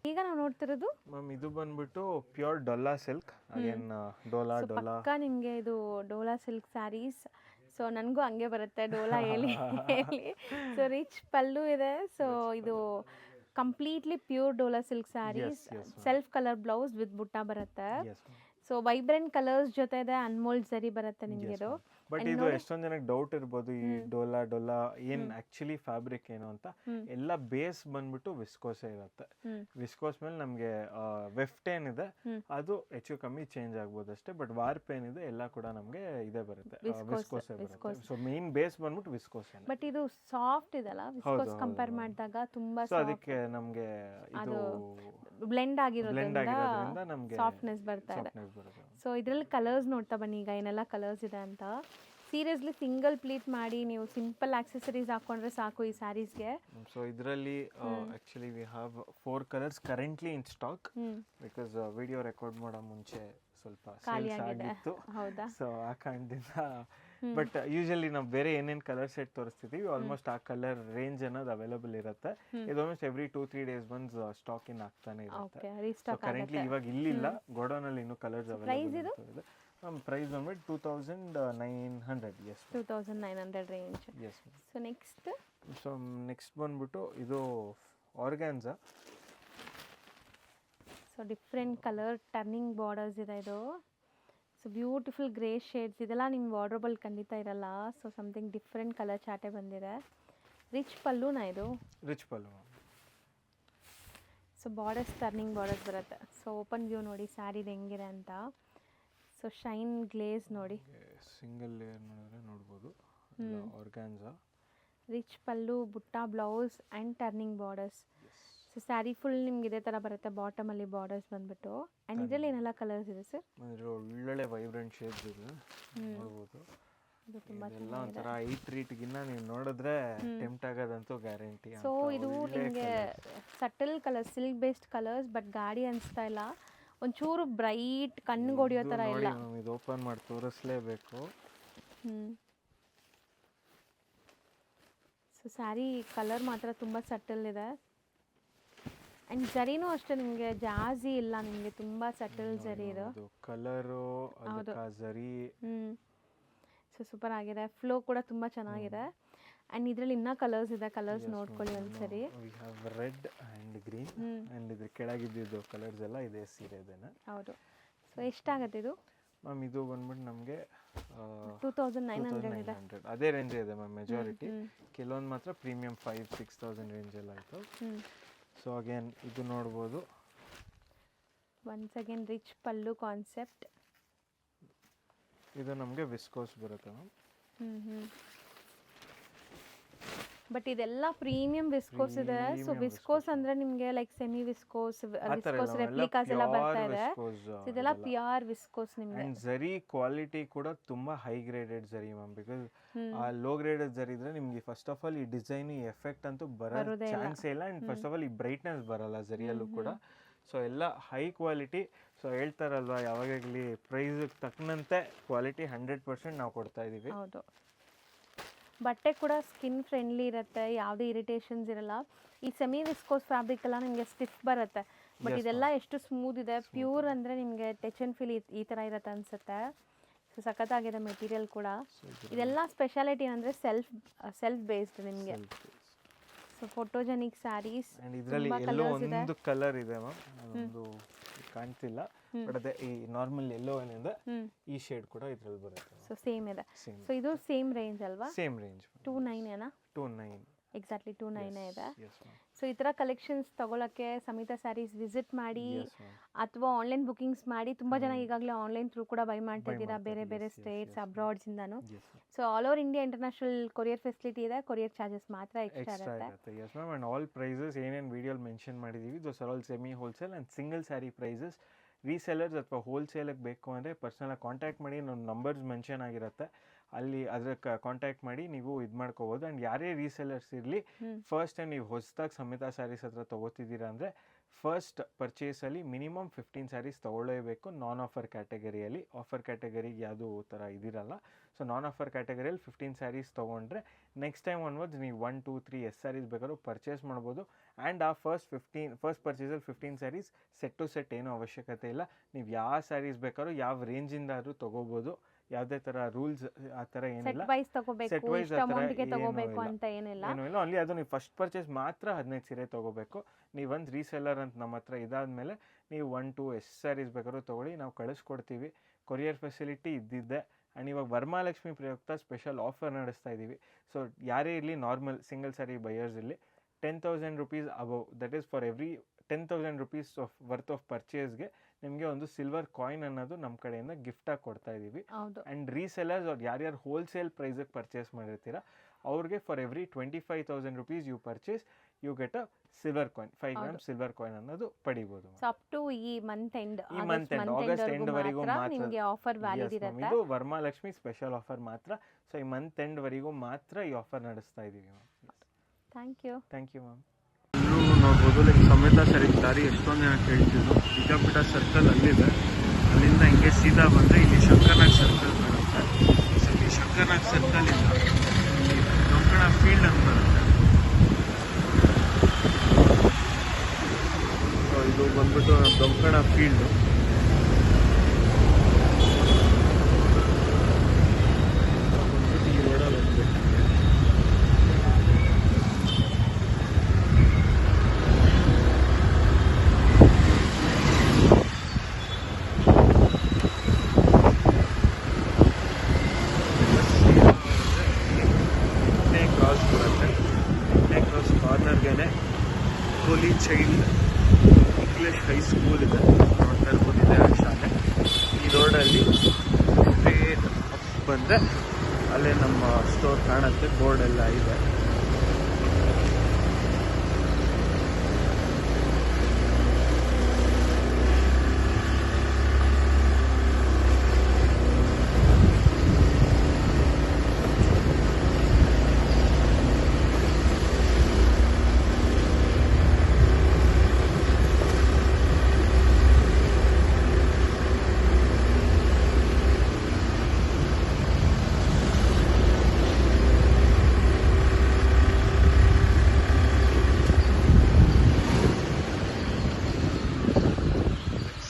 ಈಗ ನಾವು ನೋಡ್ತಿರೋದು ಮ್ಯಾಮ್ ಇದು ಬಂದ್ಬಿಟ್ಟು pure Dola silk. Again Dhola ಪಕ್ಕ ನಿಮಗೆ ಇದು ಡೋಲಾ ಸಿಲ್ಕ್ ಸ್ಯಾರೀಸ್. ಸೊ ನನಗೂ ಹಂಗೆ ಬರುತ್ತೆ ಡೋಲಾ ಹೇಳಿ. ಸೊ ರಿಚ್ ಪಲ್ಲು ಇದೆ. ಸೊ ಇದು completely pure Dola silk sarees. Self colour blouse with butta ಬರುತ್ತೆ. ಸೊ ವೈಬ್ರೆಂಟ್ ಕಲರ್ಸ್ ಜೊತೆ ಇದೆ, ಅನ್ಮೋಲ್ಡ್ ಸರಿ ಬರುತ್ತೆ ನಿಮಗೆ ಇದು. ಬಟ್ ಇದು ಎಷ್ಟೊಂದು ಜನಕ್ಕೆ ಡೌಟ್ ಇರ್ಬೋದು, ಈ ಡೋಲಾ ಏನ್ ಆಕ್ಚುಲಿ ಫ್ಯಾಬ್ರಿಕ್ ಏನು ಅಂತ. ಎಲ್ಲ ಬೇಸ್ ಬಂದ್ಬಿಟ್ಟು ವಿಸ್ಕೋಸೇ ಇರುತ್ತೆ. ವಿಸ್ಕೋಸ್ ಮೇಲೆ ನಮಗೆ ವೆಫ್ಟ್ ಏನಿದೆ ಅದು ಹೆಚ್ಚು ಕಮ್ಮಿ ಚೇಂಜ್ ಆಗ್ಬೋದು ಅಷ್ಟೇ. ಬಟ್ ವಾರ್ಪ್ ಏನಿದೆ ಎಲ್ಲ ಕೂಡ ನಮಗೆ ಇದೇ ಬರುತ್ತೆ, ವಿಸ್ಕೋಸೇ ಬರುತ್ತೆ. ಸೊ ಮೇನ್ ಬೇಸ್ ಬಂದ್ಬಿಟ್ಟು ವಿಸ್ಕೋಸ್. ಬಟ್ ಇದು ಸಾಫ್ಟ್ ಇದಲ್ಲ, ವಿಸ್ಕೋಸ್ ಕಂಪೇರ್ ಮಾಡಿದಾಗ ತುಂಬಾ. ಸೊ ಅದಕ್ಕೆ ನಮಗೆ ಇದು ಬ್ಲೆಂಡ್ ಆಗಿರೋದ್ರಿಂದ ನಮಗೆ ಸಾಫ್ಟ್ನೆಸ್ ಬರ್ತಾ ಇದೆ. ಸೊ ಇದರಲ್ಲಿ ಕಲರ್ಸ್ ನೋಡ್ತಾ ಬನ್ನಿ ಈಗ ಏನೆಲ್ಲ ಕಲರ್ಸ್ ಇದೆ ಅಂತ. ಸೀರಿಯಸ್ಲಿ ಸಿಂಗಲ್ ಪ್ಲೀಟ್ ಮಾಡಿ ನೀವು ಸಿಂಪಲ್ ಆಕ್ಸೆಸರೀಸ್ ಹಾಕೊಂಡ್ರೆ ಸಾಕು ಈ ಸ್ಯಾರೀಸ್ಗೆ. ಸೊ ಇದರಲ್ಲಿ actually we have 4 colours currently in stock. Because video record ಮಾಡೋ ಮುಂಚೆ ಸ್ವಲ್ಪ ಸೇಲ್ಸ್ ಆಗಿತ್ತು. ಹೌದಾ? ಸೊ ಆ ಕಾರಣದಿಂದ ಬಟ್ ಯೂಶಲಿ ನಾವು ಬೇರೆ ಏನೇನು ಕಲರ್ ಸೆಟ್ ತೋರಿಸ್ತಿದ್ದೀವಿ ಆಲ್ಮೋಸ್ಟ್ ಆ ಕಲರ್ ರೇಂಜ್ ಅನ್ನೋದು ಅವೈಲಬಲ್ ಇರುತ್ತೆ. ಇದು ಆಲ್ಮೋಸ್ಟ್ ಎವ್ರಿ 2-3 days ಬಂದು ಸ್ಟಾಕ್ ಇನ್ ಆಗ್ತಾನೆ ಇರುತ್ತೆ. ಕರೆಂಟ್ಲಿ ಇವಾಗ ಇಲ್ಲಿಲ್ಲ, ಗೋಡೌನಲ್ಲಿ ಇನ್ನೂ ಕಲರ್ಸ್ ಅವೈಲಬಲ್ ಇದೆ. ಪ್ರೈಸ್ ಬಂದ್ಬಿಟ್ಟು 2900. Yes 2900 range. Yes. So next ಬಂದ್ಬಿಟ್ಟು ಇದು organza. So different colour turning borders ಇದೆ ಇದು. ಸೊ ಬ್ಯೂಟಿಫುಲ್ ಗ್ರೇ ಶೇಡ್ಸ್, ಇದೆಲ್ಲ ನಿಮ್ಮ ವಾರ್ಡ್ರೋಬಲ್ ಖಂಡಿತ ಇರಲ್ಲ. ಸೊ ಸಮಥಿಂಗ್ ಡಿಫ್ರೆಂಟ್ ಕಲರ್ ಚಾಟೆ ಬಂದಿದೆ. ರಿಚ್ ಪಲ್ಲುನಾ ಇದು? Rich pallu. So borders turning borders ಬರುತ್ತೆ. ಸೊ ಓಪನ್ ವ್ಯೂ ನೋಡಿ ಸ್ಯಾರಿದು ಹೆಂಗಿದೆ ಅಂತ. ಸೊ ಶೈನ್ ಗ್ಲೇಸ್ ನೋಡಿ, ಸಿಂಗಲ್ ಲೇಯರ್ ನೋಡಿದ್ರೆ ನೋಡ್ಬೋದು. ಆರ್ಗ್ಯಾನ್ಸಾ. ರಿಚ್ ಪಲ್ಲು, ಬುಟ್ಟ blouse and turning borders. So sari full ನಿಮ್ಗೆ ಇದೇ ಥರ ಬರುತ್ತೆ, ಬಾಟಮಲ್ಲಿ ಬಾರ್ಡರ್ಸ್ ಬಂದ್ಬಿಟ್ಟು. ಆ್ಯಂಡ್ ಇದರಲ್ಲಿ ಏನೆಲ್ಲ ಕಲರ್ಸ್ ಇದೆ ಸರ್? ಒಳ್ಳೊಳ್ಳೆ ವೈಬ್ರೆಂಟ್ ಶೇಡ್ಸ್ ಇದೆ ನೋಡ್ಬೋದು. ಎಲ್ಲ ಒಂಥರ 8 ರೇಟ್ಗಿನ್ನ ನೀವು ನೋಡಿದ್ರೆ ಟೆಂಪ್ಟ್ ಆಗೋದಂತೂ ಗ್ಯಾರಂಟಿ. ಸೊ ಇದು ನಿಮಗೆ subtle colours, silk based colours, but ಗಾಡಿ ಅನಿಸ್ತಾ ಇಲ್ಲ, ಒಂಚೂರು ಬ್ರೈಟ್ ಕಣ್ಣಿಗೆ ಹೊಡಿಯೋ ಥರ ಇಲ್ಲ. ಇದು ಓಪನ್ ಮಾಡಿ ತೋರಿಸ್ಲೇಬೇಕು. ಸೊ ಸ್ಯಾರಿ ಕಲರ್ ಮಾತ್ರ ತುಂಬ ಸಟಲ್ ಇದೆ. ಆ್ಯಂಡ್ ಜರಿನೂ ಅಷ್ಟೇ ನಿಮಗೆ ಜಾಸ್ತಿ ಇಲ್ಲ, ನಿಮಗೆ ತುಂಬ ಸಟಲ್ ಜರಿ ಇದು ಕಲರು. ಹೌದು ಜರಿ. ಸೊ ಸೂಪರ್ ಆಗಿದೆ. ಫ್ಲೋ ಕೂಡ ತುಂಬ ಚೆನ್ನಾಗಿದೆ. ಆ್ಯಂಡ್ ಇದರಲ್ಲಿ ಇನ್ನೂ ಕಲರ್ಸ್ ಇದೆ, ಕಲರ್ಸ್ ನೋಡ್ಕೊಳ್ಳಿ ಒಂದ್ಸರಿ. ರೆಡ್ ಆ್ಯಂಡ್ ಗ್ರೀನ್ ಆ್ಯಂಡ್ ಇದ್ರ ಕೆಳಗಿದ್ದು ಕಲರ್ಸ್ ಎಲ್ಲ ಇದೆ ಸೀರೆದೇನೆ. ಹೌದು. ಸೊ ಎಷ್ಟಾಗುತ್ತೆ ಇದು ಮ್ಯಾಮ್? ಇದು ಬಂದ್ಬಿಟ್ಟು ನಮಗೆ 2900 ಇದೆ. ಅದೇ ರೇಂಜ್ ಇದೆ ಮ್ಯಾಮ್ ಮೆಜಾರಿಟಿ. ಕೆಲವೊಂದು ಮಾತ್ರ ಪ್ರೀಮಿಯಂ 5,000-6,000 ರೇಂಜ್ ಎಲ್ಲ ಆಯಿತು. ಸೊ ಅಗೇನ್ ಇದು ನೋಡ್ಬೋದು. ಒನ್ಸ್ ಅಗೇನ್ ರಿಚ್ ಪಲ್ಲು ಕಾನ್ಸೆಪ್ಟ್. ಇದು ನಮಗೆ ವಿಸ್ಕೋಸ್ ಬರುತ್ತೆ ಮ್ಯಾಮ್. ಬಟ್ ಇದೆಲ್ಲ ಪ್ರೀಮಿಯಂ ವಿಸ್ಕೋಸ್ ಇದೆ. ಸೊ ವಿಸ್ಕೋಸ್ ಅಂದ್ರೆ ನಿಮಗೆ like semi viscose, viscose replicas ಎಲ್ಲ ಬರ್ತಾ ಇದೆ. ಇದೆಲ್ಲ ಪ್ಯೂರ್ ವಿಸ್ಕೋಸ್ ನಿಮಗೆ. ಅಂಡ್ ಜರಿ ಕ್ವಾಲಿಟಿ ಕೂಡ ತುಂಬಾ ಹೈ ಗ್ರೇಡೆಡ್ ಜರಿ ಮ್ಯಾಮ್. ಬಿಕಾಸ್ ಆ ಲೋ ಗ್ರೇಡೆಡ್ ಜರಿ ಇದ್ರೆ ನಿಮಗೆ ಫಸ್ಟ್ ಆಫ್ ಆಲ್ ಈ ಡಿಸೈನ್ ಈ ಎಫೆಕ್ಟ್ ಅಂತೂ ಬರೋ ಚಾನ್ಸ್ ಇಲ್ಲ. ಅಂಡ್ ಫಸ್ಟ್ ಆಫ್ ಆಲ್ ಈ ಬ್ರೈಟ್ನೆಸ್ ಬರಲ್ಲ ಜರಿಯಲ್ಲೂ ಕೂಡ. ಸೊ ಎಲ್ಲ ಹೈ ಕ್ವಾಲಿಟಿ. ಸೊ ಹೇಳ್ತಾರಲ್ವಾ ಯಾವಾಗಲಿ ಪ್ರೈಸ್ ತಕ್ಕನಂತೆ ಕ್ವಾಲಿಟಿ 100% ನಾವು ಕೊಡ್ತಾ ಇದೀವಿ. ಹೌದು. ಬಟ್ಟೆ ಕೂಡ ಸ್ಕಿನ್ ಫ್ರೆಂಡ್ಲಿ ಇರುತ್ತೆ, ಯಾವುದೇ ಇರಿಟೇಷನ್ಸ್ ಇರಲ್ಲ. ಈ ಸೆಮಿ ವಿಸ್ಕೋಸ್ ಫ್ಯಾಬ್ರಿಕ್ ಎಲ್ಲ ನಿಮಗೆ ಸ್ಟಿಫ್ ಬರುತ್ತೆ, ಬಟ್ ಇದೆಲ್ಲ ಎಷ್ಟು ಸ್ಮೂತ್ ಇದೆ. ಪ್ಯೂರ್ ಅಂದರೆ ನಿಮಗೆ ಟಚ್ ಆ್ಯಂಡ್ ಫೀಲ್ ಈ ಥರ ಇರುತ್ತೆ ಅನಿಸುತ್ತೆ. ಸೊ ಸಖತ್ತಾಗಿದೆ ಮೆಟೀರಿಯಲ್ ಕೂಡ. ಇದೆಲ್ಲ ಸ್ಪೆಷಾಲಿಟಿ ಅಂದರೆ ಸೆಲ್ಫ್ ಬೇಸ್ಡ್ ನಿಮಗೆ. So photogenic sarees. ಇದರಲ್ಲಿ ಎಲ್ಲೋ ಒಂದು ಕಲರ್ ಇದೆ ಮ್ಯಾಮ್, ಅದೊಂದು ಕಾಣ್ತಿಲ್ಲ, ಬಟ್ ಅದೇ ಈ ನಾರ್ಮಲ್ ಎಲ್ಲೋ ಏನಿದೆ ಈ ಶೇಡ್ ಕೂಡ ಇದರಲ್ಲಿ ಬರುತ್ತೆ. ಸೊ ಸೇಮ್ ಇದೆ. ಸೊ ಇದು ಸೇಮ್ ರೇಂಜ್ ಅಲ್ವಾ? Same range. 29 ಏನಾ? 29 ಎಕ್ಸಾಕ್ಟ್ಲಿ 29 ಇದೆ. ಸೊ ಈ ಥರ ಕಲೆಕ್ಷನ್ಸ್ ತಗೊಳಕ್ಕೆ ಸಮಿತಾ ಸ್ಯಾರೀಸ್ ವಿಸಿಟ್ ಮಾಡಿ ಅಥವಾ ಆನ್ಲೈನ್ ಬುಕಿಂಗ್ಸ್ ಮಾಡಿ. ತುಂಬ ಜನ ಈಗಾಗಲೇ ಆನ್ಲೈನ್ ಥ್ರೂ ಕೂಡ ಬೈ ಮಾಡ್ತಾ ಇದ್ದೀರಾ, ಬೇರೆ ಬೇರೆ ಸ್ಟೇಟ್ಸ್ ಅಬ್ರಾಡ್ಸಿಂದಾನು. So all over India international courier facility ಇದೆ. ಕೊರಿಯರ್ ಚಾರ್ಜಸ್ ಮಾತ್ರ ಎಕ್ಸ್ಟ್ರಾ ಇರುತ್ತೆ. Yes ma'am. And all prices ಏನೇನು ವಿಡಿಯೋಲಿ ಮೆನ್ಷನ್ ಮಾಡಿದ್ದೀವಿ those are all semi wholesale and single sari prices. Resellers ಅಥವಾ ಹೋಲ್ಸೇಲಿಗೆ ಬೇಕು ಅಂದರೆ ಪರ್ಸನಲಾಗಿ ಕಾಂಟ್ಯಾಕ್ಟ್ ಮಾಡಿ, ನಮ್ಮ ನಂಬರ್ಸ್ ಮೆನ್ಷನ್ ಆಗಿರುತ್ತೆ ಅಲ್ಲಿ, ಅದಕ್ಕೆ ಕಾಂಟ್ಯಾಕ್ಟ್ ಮಾಡಿ ನೀವು ಇದು ಮಾಡ್ಕೋಬೋದು. ಆ್ಯಂಡ್ ಯಾರೇ ರೀಸೆಲರ್ಸ್ ಇರಲಿ, ಫಸ್ಟ್ ಟೈಮ್ ನೀವು ಹೊಸದಾಗಿ ಸಮಿತಾ ಸ್ಯಾರೀಸ್ ಹತ್ರ ತೊಗೋತಿದ್ದೀರಾ ಅಂದರೆ ಫಸ್ಟ್ ಪರ್ಚೇಸಲ್ಲಿ ಮಿನಿಮಮ್ 15 ಸ್ಯಾರೀಸ್ ತೊಗೊಳ್ಳೇಬೇಕು. ನಾನ್ ಆಫರ್ ಕ್ಯಾಟಗರಿಯಲ್ಲಿ. ಆಫರ್ ಕ್ಯಾಟಗರಿಗೆ ಯಾವುದೂ ಥರ ಇದಿರಲ್ಲ. ಸೊ ನಾನ್ ಆಫರ್ ಕ್ಯಾಟಗರಿಯಲ್ಲಿ 15 ಸ್ಯಾರೀಸ್ ತೊಗೊಂಡ್ರೆ ನೆಕ್ಸ್ಟ್ ಟೈಮ್ ಒನ್ವರ್ಡ್ಸ್ ನೀವು 1, 2, 3 ಎಷ್ಟು ಸ್ಯಾರೀಸ್ ಬೇಕಾದ್ರೂ ಪರ್ಚೇಸ್ ಮಾಡ್ಬೋದು. ಆ್ಯಂಡ್ ಆ ಫಸ್ಟ್ ಪರ್ಚೇಸಲ್ಲಿ 15 ಸ್ಯಾರೀಸ್ ಸೆಟ್ ಟು ಸೆಟ್ ಏನೂ ಅವಶ್ಯಕತೆ ಇಲ್ಲ. ನೀವು ಯಾವ ಸ್ಯಾರೀಸ್ ಬೇಕಾದ್ರೂ ಯಾವ ರೇಂಜಿಂದಾದ್ರೂ ತೊಗೋಬೋದು. ಯಾವುದೇ ಥರ ರೂಲ್ಸ್ ಆ ಥರ ಏನಿಲ್ಲ. ಸೆಟ್ ವೈಸ್ ಏನಿಲ್ಲ. ಅಲ್ಲಿ ಅದು ನೀವು ಫಸ್ಟ್ ಪರ್ಚೇಸ್ ಮಾತ್ರ 15 ಸೀರೆ ತೊಗೋಬೇಕು. ನೀವು ಒಂದು ರೀಸೆಲ್ಲರ್ ಅಂತ ನಮ್ಮ ಹತ್ರ ಇದಾದಮೇಲೆ ನೀವು 1, 2 ಎಷ್ಟು ಸ್ಯಾರೀಸ್ ಬೇಕಾದ್ರೂ ತೊಗೊಳ್ಳಿ, ನಾವು ಕಳಿಸ್ಕೊಡ್ತೀವಿ. ಕೊರಿಯರ್ ಫೆಸಿಲಿಟಿ ಇದ್ದಿದ್ದೆ. ಆ್ಯಂಡ್ ಇವಾಗ ವರಮಹಾಲಕ್ಷ್ಮಿ ಪ್ರಯುಕ್ತ ಸ್ಪೆಷಲ್ ಆಫರ್ ನಡೆಸ್ತಾ ಇದ್ದೀವಿ. ಸೊ ಯಾರೇ ಇರಲಿ ನಾರ್ಮಲ್ ಸಿಂಗಲ್ ಸ್ಯಾರಿ ಬಯರ್ಸ್ ಇರಲಿ 10,000 rupees above, that is for every 10,000 rupees of worth of ಪರ್ಚೇಸ್ಗೆ ನಿಮಗೆ ಒಂದು ಸಿಲ್ವರ್ ಕಾಯಿನ್ ಅನ್ನೋದು ನಮ್ಮ ಕಡೆಯಿಂದ ಗಿಫ್ಟಾಗಿ ಕೊಡ್ತಾ ಇದ್ದೀವಿ. ಆ್ಯಂಡ್ ರೀಸೆಲರ್ಸ್ ಅವ್ರು ಯಾರ್ಯಾರು ಹೋಲ್ಸೇಲ್ ಪ್ರೈಸಿಗೆ ಪರ್ಚೇಸ್ ಮಾಡಿರ್ತೀರಾ ಅವ್ರಿಗೆ for every 25,000 rupees you purchase you get a silver coin, 5 grams silver coin ಅನ್ನೋದು ಪಡಿಬೋದು. ಅಪ್ ಟು ಈ ಮಂತ್ ಎಂಡ್, ಆಗಸ್ಟ್ ಎಂಡ್ ವರೆಗೂ ನಿಮಗೆ ಆಫರ್ ವ್ಯಾಲಿಡ್ ಇರುತ್ತೆ. ಇದು ವರಮಹಾಲಕ್ಷ್ಮಿ ಸ್ಪೆಷಲ್ ಆಫರ್ ಮಾತ್ರ. ಸೊ ಈ ಮಂತ್ ಎಂಡ್ ವರೆಗೂ ಮಾತ್ರ ಈ ಆಫರ್ ನಡೆಸ್ತಾ ಇದ್ದೀವಿ ಮ್ಯಾಮ್. Thank you ma'am. ನೋಡ್ಬೋದು ಲೈಕ್ ಸಮೇತ ಸರಿ ದಾರಿ ಎಷ್ಟೊಂದು ಜನ ಕೇಳ್ತಿದ್ರು. ವಿಜಯಪುರ ಸರ್ಕಲ್ ಅಲ್ಲಿದೆ, ಅಲ್ಲಿಂದ ಹಿಂಗೆ ಸೀದಾ ಬಂದರೆ ಇಲ್ಲಿ ಶಂಕರನಾಗ್ ಸರ್ಕಲ್ ಬರುತ್ತೆ. ಸೊ ಈ ಶಂಕರನಾಗ್ ಸರ್ಕಲ್ ಇಂದ ದೊಂಕಣ ಫೀಲ್ಡ್ ಅಂತ ಬರುತ್ತೆ. ಇದು ಬಂದ್ಬಿಟ್ಟು ದೊಂಕಣ ಫೀಲ್ಡು. ಬಂದ್ಬಿಟ್ಟು ಈ ರೋಡಲ್ಲಿ ಹೋಗ್ಬೇಕು. ಕ್ರಾಸ್ ಬರುತ್ತೆ. ಕ್ರಾಸ್ ಕಾರ್ನರ್ಗೆ ಹೋಲಿ ಚೈಲ್ಡ್ ಇಂಗ್ಲಿಷ್ ಹೈಸ್ಕೂಲ್ ಇದೆ, ನೋಡ್ತಾ ಇರ್ಬೋದು ಇದೆ ಆ ಶಾಲೆ. ಈ ರೋಡಲ್ಲಿ ಬಂದರೆ ಅಲ್ಲೇ ನಮ್ಮ ಸ್ಟೋರ್ ಕಾಣುತ್ತೆ, ಬೋರ್ಡ್ ಎಲ್ಲ ಇದೆ.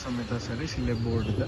ಸಮೇತ ಸರಿ ಇಲ್ಲೇ ಬೋರ್ಡ್ ಇದೆ.